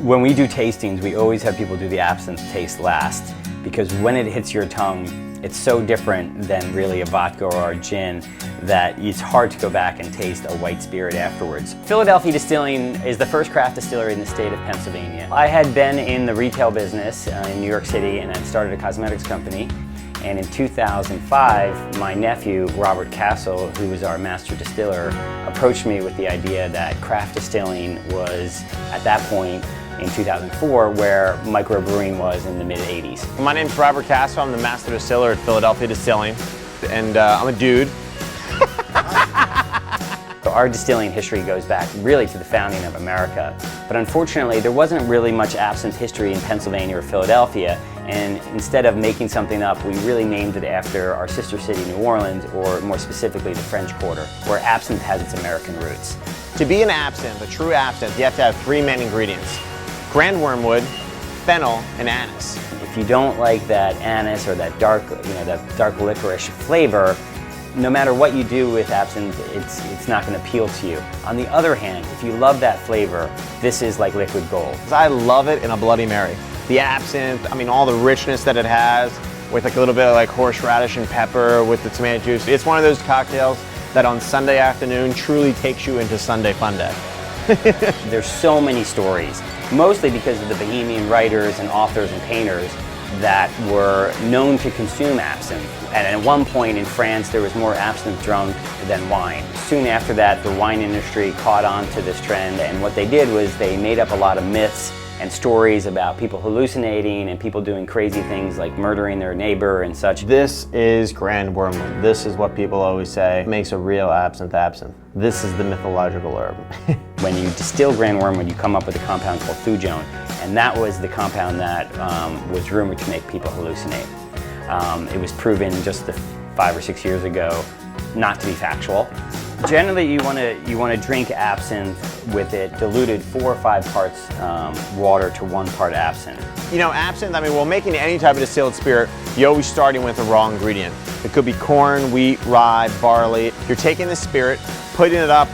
When we do tastings, we always have people do the absinthe taste last, because when it hits your tongue, it's so different than really a vodka or a gin that it's hard to go back and taste a white spirit afterwards. Philadelphia Distilling is the first craft distillery in the state of Pennsylvania. I had been in the retail business in New York City and had started a cosmetics company. And in 2005, my nephew, Robert Castle, who was our master distiller, approached me with the idea that craft distilling was, at that point, in 2004, where microbrewing was in the mid-80s. My name's Robert Castle. I'm the master distiller at Philadelphia Distilling, and I'm a dude. So our distilling history goes back really to the founding of America, but unfortunately there wasn't really much absinthe history in Pennsylvania or Philadelphia, and instead of making something up, we really named it after our sister city, New Orleans, or more specifically the French Quarter, where absinthe has its American roots. To be an absinthe, a true absinthe, you have to have three main ingredients: grand wormwood, fennel, and anise. If you don't like that anise or that dark, that dark licorice flavor, no matter what you do with absinthe, it's not going to appeal to you. On the other hand, if you love that flavor, this is like liquid gold. I love it in a Bloody Mary. The absinthe, I mean, all the richness that it has, with like a little bit of like horseradish and pepper with the tomato juice. It's one of those cocktails that on Sunday afternoon truly takes you into Sunday fun day. There's so many stories, mostly because of the Bohemian writers and authors and painters that were known to consume absinthe. And at one point in France, there was more absinthe drunk than wine. Soon after that, the wine industry caught on to this trend, and what they did was they made up a lot of myths and stories about people hallucinating and people doing crazy things like murdering their neighbor and such. This is grand wormwood. This is what people always say makes a real absinthe absinthe. This is the mythological herb. When you distill grand wormwood, you come up with a compound called fujone, and that was the compound that was rumored to make people hallucinate. It was proven just 5 or 6 years ago not to be factual. Generally, you want to drink absinthe with it diluted 4 or 5 parts water to 1 part absinthe. You know, absinthe, I mean, well, making any type of distilled spirit, you're always starting with a raw ingredient. It could be corn, wheat, rye, barley. You're taking the spirit, putting it up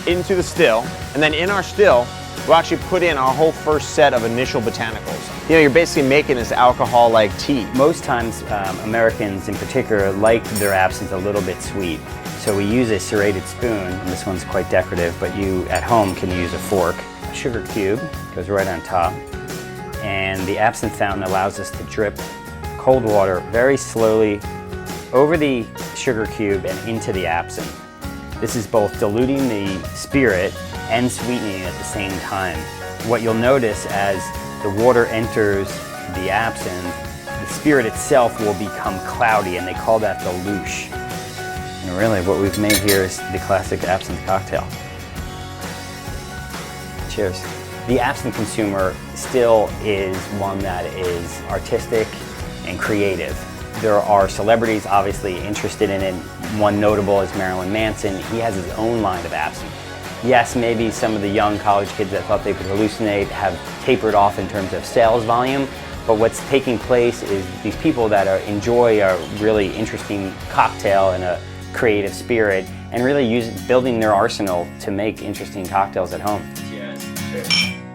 into the still, and then in our still, we'll actually put in our whole first set of initial botanicals. You know, you're basically making this alcohol like tea. Most times, Americans in particular like their absinthe a little bit sweet. So we use a serrated spoon, and this one's quite decorative, but you at home can use a fork. A sugar cube goes right on top, and the absinthe fountain allows us to drip cold water very slowly over the sugar cube and into the absinthe. This is both diluting the spirit and sweetening at the same time. What you'll notice as the water enters the absinthe, the spirit itself will become cloudy, and they call that the louche. And really what we've made here is the classic absinthe cocktail. Cheers. The absinthe consumer still is one that is artistic and creative. There are celebrities obviously interested in it. One notable is Marilyn Manson. He has his own line of absinthe. Yes, maybe some of the young college kids that thought they could hallucinate have tapered off in terms of sales volume, but what's taking place is these people that enjoy a really interesting cocktail and a creative spirit and really building their arsenal to make interesting cocktails at home. Cheers. Cheers.